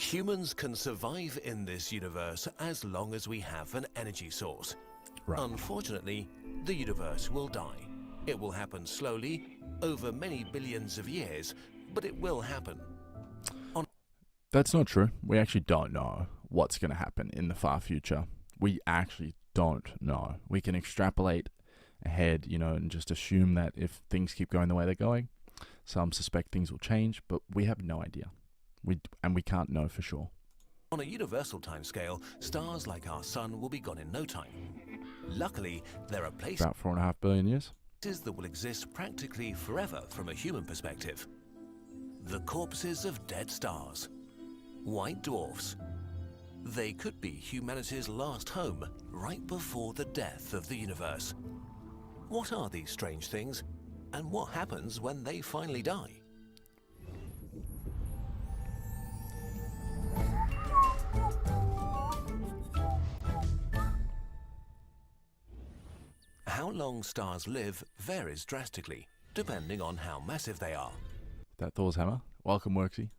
Humans can survive in this universe as long as we have an energy source. Right. Unfortunately, the universe will die. It will happen slowly, over many billions of years, but it will happen. That's not true. We actually don't know what's going to happen in the far future. We actually don't know. We can extrapolate ahead, and just assume that if things keep going the way they're going, some suspect things will change, but we have no idea. We can't know for sure. On a universal timescale, stars like our sun will be gone in no time. Luckily, there are places About 4.5 billion years. that will exist practically forever from a human perspective. The corpses of dead stars. White dwarfs. They could be humanity's last home right before the death of the universe. What are these strange things, and what happens when they finally die? How long stars live varies drastically, depending on how massive they are. That Thor's hammer. Welcome, Worksy.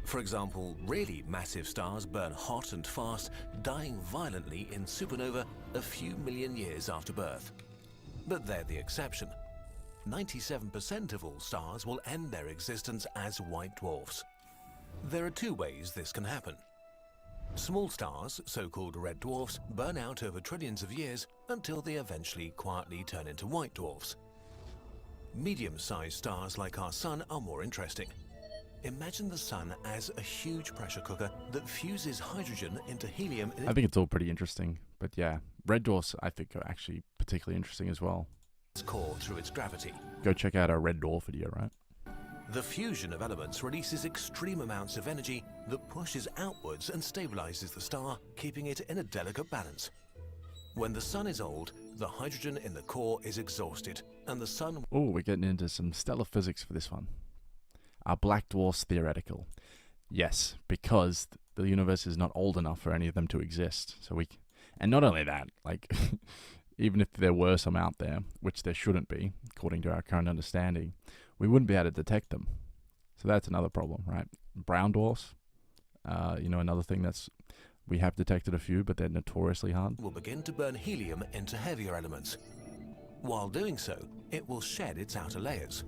For example, really massive stars burn hot and fast, dying violently in supernova a few million years after birth. But they're the exception. 97% of all stars will end their existence as white dwarfs. There are two ways this can happen. Small stars, so-called red dwarfs, burn out over trillions of years until they eventually quietly turn into white dwarfs. Medium-sized stars like our sun are more interesting. Imagine the sun as a huge pressure cooker that fuses hydrogen into helium. I think it's all pretty interesting, but yeah, red dwarfs I think are actually particularly interesting as well. Its core through its gravity. Go check out our red dwarf video, right? The fusion of elements releases extreme amounts of energy that pushes outwards and stabilizes the star, keeping it in a delicate balance. When the sun is old, the hydrogen in the core is exhausted, and the sun... Oh, we're getting into some stellar physics for this one. Are black dwarfs theoretical? Yes, because the universe is not old enough for any of them to exist. And not only that, like, even if there were some out there, which there shouldn't be, according to our current understanding, we wouldn't be able to detect them. So that's another problem, right? Brown dwarfs, another thing we have detected a few, but they're notoriously hard. Will begin to burn helium into heavier elements. While doing so, it will shed its outer layers.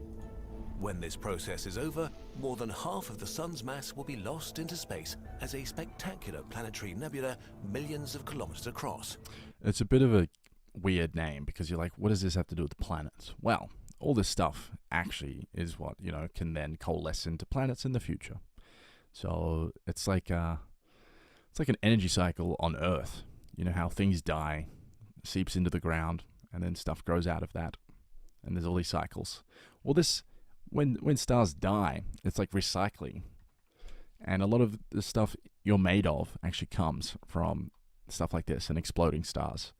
When this process is over, more than half of the sun's mass will be lost into space as a spectacular planetary nebula millions of kilometers across. It's a bit of a weird name because you're like, what does this have to do with planets? Well, all this stuff actually is what, can then coalesce into planets in the future. So it's like an energy cycle on Earth. You know how things die, seeps into the ground, and then stuff grows out of that. And there's all these cycles. Well, when stars die, it's like recycling. And a lot of the stuff you're made of actually comes from stuff like this and exploding stars.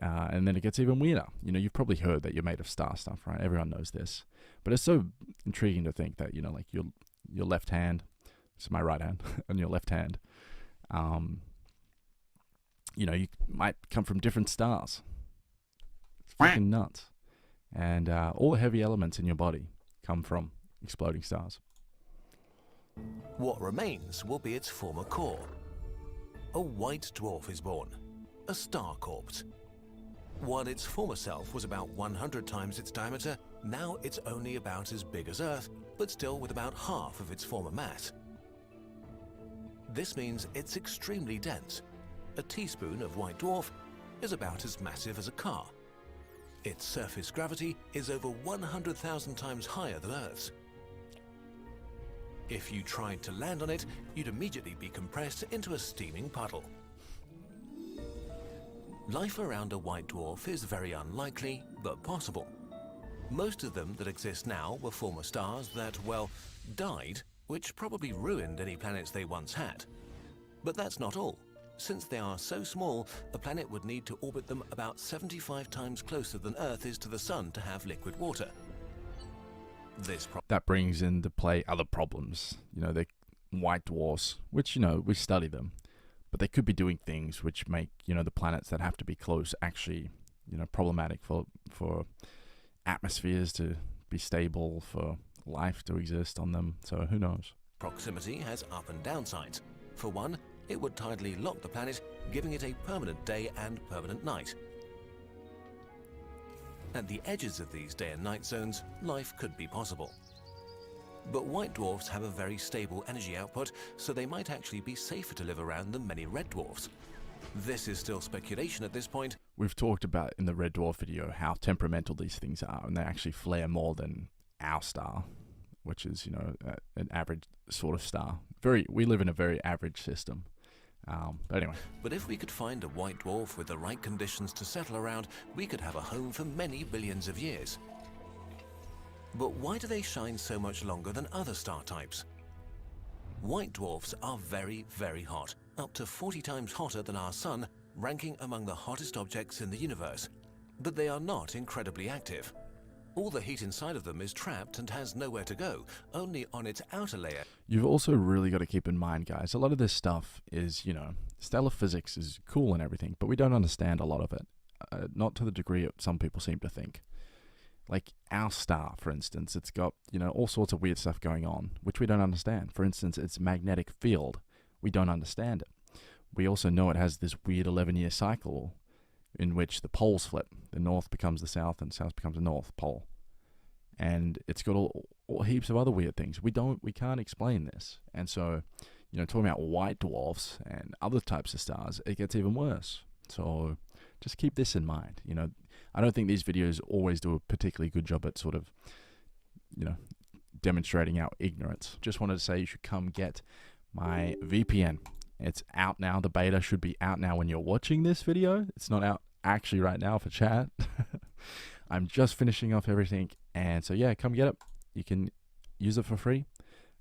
And then it gets even weirder. You've probably heard that you're made of star stuff, right? Everyone knows this. But it's so intriguing to think that, your left hand, it's my right hand, and your left hand, you might come from different stars. It's freaking nuts. And all the heavy elements in your body come from exploding stars. What remains will be its former core. A white dwarf is born, a star corpse. While its former self was about 100 times its diameter, now it's only about as big as Earth, but still with about half of its former mass. This means it's extremely dense. A teaspoon of white dwarf is about as massive as a car. Its surface gravity is over 100,000 times higher than Earth's. If you tried to land on it, you'd immediately be compressed into a steaming puddle. Life around a white dwarf is very unlikely, but possible. Most of them that exist now were former stars that, died, which probably ruined any planets they once had. But that's not all. Since they are so small, a planet would need to orbit them about 75 times closer than Earth is to the Sun to have liquid water. That brings into play other problems. They're white dwarfs, which, we study them. But they could be doing things which make, the planets that have to be close actually, problematic for atmospheres to be stable, for life to exist on them. So who knows? Proximity has up and down sides. For one, it would tidally lock the planet, giving it a permanent day and permanent night. At the edges of these day and night zones, life could be possible. But white dwarfs have a very stable energy output, so they might actually be safer to live around than many red dwarfs. This is still speculation at this point. We've talked about in the red dwarf video how temperamental these things are, and they actually flare more than our star, which is, you know, an average sort of star. We live in a very average system. But anyway. But if we could find a white dwarf with the right conditions to settle around, we could have a home for many billions of years. But why do they shine so much longer than other star types? White dwarfs are very, very hot, up to 40 times hotter than our Sun, ranking among the hottest objects in the universe. But they are not incredibly active. All the heat inside of them is trapped and has nowhere to go, only on its outer layer. You've also really got to keep in mind, guys, a lot of this stuff is, you know, stellar physics is cool and everything, but we don't understand a lot of it. Not to the degree that some people seem to think. Like our star, for instance, it's got, you know, all sorts of weird stuff going on, which we don't understand. For instance, its magnetic field, we don't understand it. We also know it has this weird 11-year cycle in which the poles flip. The north becomes the south and the south becomes the north pole. And it's got all heaps of other weird things. We can't explain this. And so, you know, talking about white dwarfs and other types of stars, it gets even worse. So just keep this in mind. You know, I don't think these videos always do a particularly good job at sort of, you know, demonstrating our ignorance. Just wanted to say you should come get my VPN. It's out now. The beta should be out now when you're watching this video. It's not out actually right now for chat. I'm just finishing off everything. And so, yeah, come get it. You can use it for free.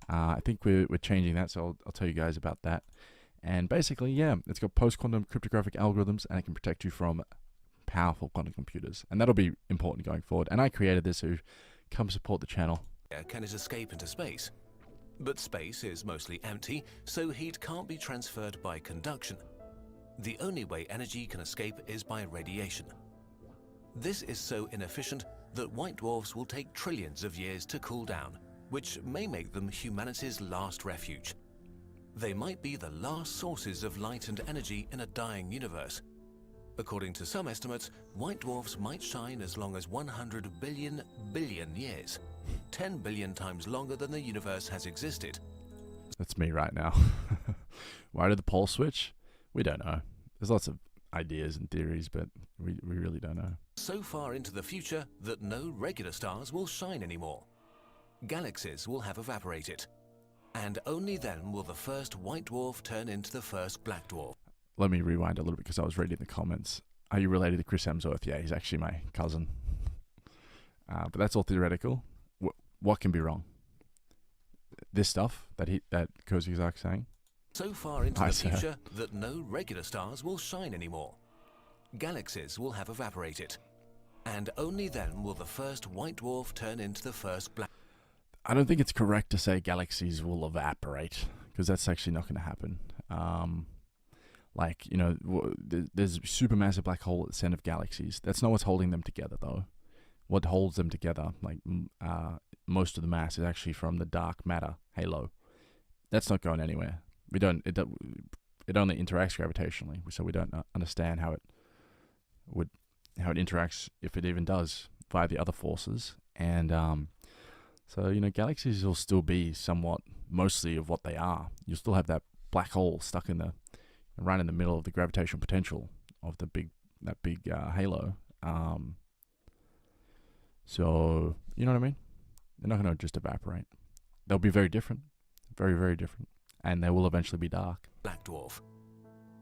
I think we're changing that, so I'll tell you guys about that. And basically, yeah, it's got post-quantum cryptographic algorithms, and it can protect you from powerful quantum computers. And that'll be important going forward. And I created this, so come support the channel. Can it escape into space? But space is mostly empty, so heat can't be transferred by conduction. The only way energy can escape is by radiation. This is so inefficient that white dwarfs will take trillions of years to cool down, which may make them humanity's last refuge. They might be the last sources of light and energy in a dying universe. According to some estimates, white dwarfs might shine as long as 100 billion years, 10 billion times longer than the universe has existed. That's me right now. Why did the pole switch? We don't know. There's lots of ideas and theories, but we really don't know. So far into the future that no regular stars will shine anymore. Galaxies will have evaporated. And only then will the first white dwarf turn into the first black dwarf. Let me rewind a little bit because I was reading the comments. Are you related to Chris Hemsworth? Yeah, he's actually my cousin. But that's all theoretical. What can be wrong? This stuff that Kozizak's saying? So far into the future that no regular stars will shine anymore. Galaxies will have evaporated. And only then will the first white dwarf turn into the first black. I don't think it's correct to say galaxies will evaporate, because that's actually not going to happen. Like, you know, there's a supermassive black hole at the center of galaxies. That's not what's holding them together, though. What holds them together, like most of the mass, is actually from the dark matter halo. That's not going anywhere. It only interacts gravitationally, so we don't understand how it interacts, if it even does, via the other forces. And so, you know, galaxies will still be somewhat mostly of what they are. You'll still have that black hole stuck right in the middle of the gravitational potential of that big halo. So, you know what I mean? They're not going to just evaporate. They'll be very different, very, very different, and they will eventually be dark. Black dwarf.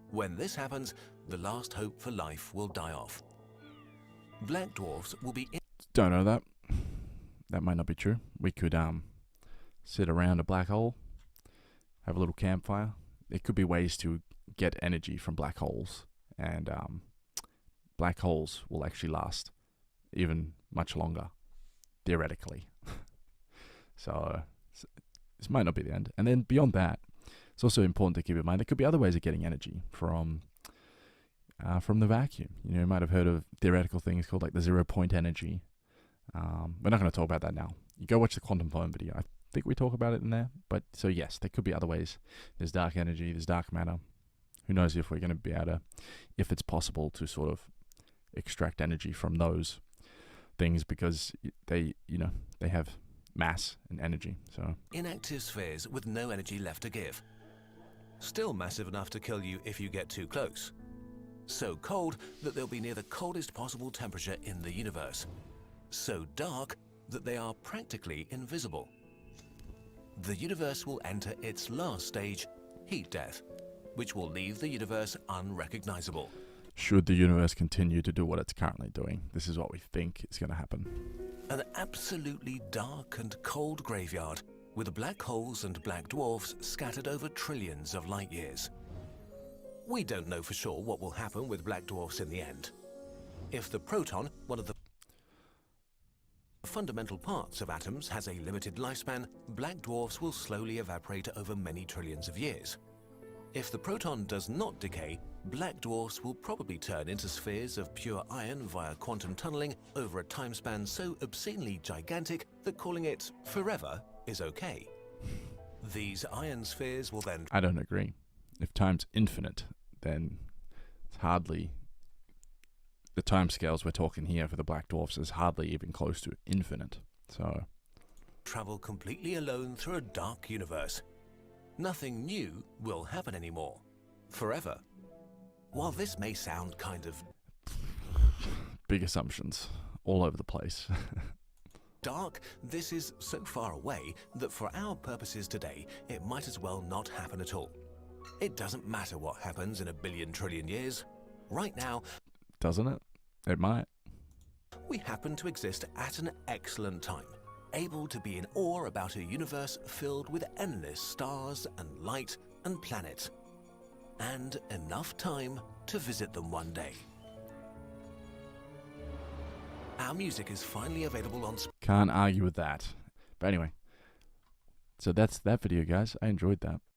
When this happens, the last hope for life will die off. Black dwarfs will be... Don't know that. That might not be true. We could sit around a black hole, have a little campfire. There could be ways to get energy from black holes, and black holes will actually last even much longer, theoretically. So this might not be the end. And then beyond that, it's also important to keep in mind there could be other ways of getting energy from the vacuum. You know, you might have heard of theoretical things called like the 0 point energy. We're not going to talk about that now. You go watch the quantum foam video. I think we talk about it in there. But so yes, there could be other ways. There's dark energy, there's dark matter. Who knows if we're going to be able to, if it's possible to sort of extract energy from those things, because they, you know, they have mass and energy. So inactive spheres with no energy left to give. Still massive enough to kill you if you get too close. So cold that they'll be near the coldest possible temperature in the universe. So dark that they are practically invisible. The universe will enter its last stage, heat death, which will leave the universe unrecognizable. should the universe continue to do what it's currently doing, this is what we think is going to happen. An absolutely dark and cold graveyard with black holes and black dwarfs scattered over trillions of light years. We don't know for sure what will happen with black dwarfs in the end. If the proton, one of the fundamental parts of atoms, has a limited lifespan, black dwarfs will slowly evaporate over many trillions of years. If the proton does not decay, black dwarfs will probably turn into spheres of pure iron via quantum tunneling over a time span so obscenely gigantic that calling it forever is okay. These iron spheres will then... I don't agree. If time's infinite, then it's hardly... The timescales we're talking here for the black dwarfs is hardly even close to infinite. So... travel completely alone through a dark universe. Nothing new will happen anymore. Forever. While this may sound kind of... big assumptions all over the place. dark, this is so far away that for our purposes today, it might as well not happen at all. It doesn't matter what happens in a billion trillion years. Right now... Doesn't it? It might. We happen to exist at an excellent time, able to be in awe about a universe filled with endless stars and light and planets, and enough time to visit them one day. Our music is finally available on... Can't argue with that. But anyway, so that's that video, guys. I enjoyed that.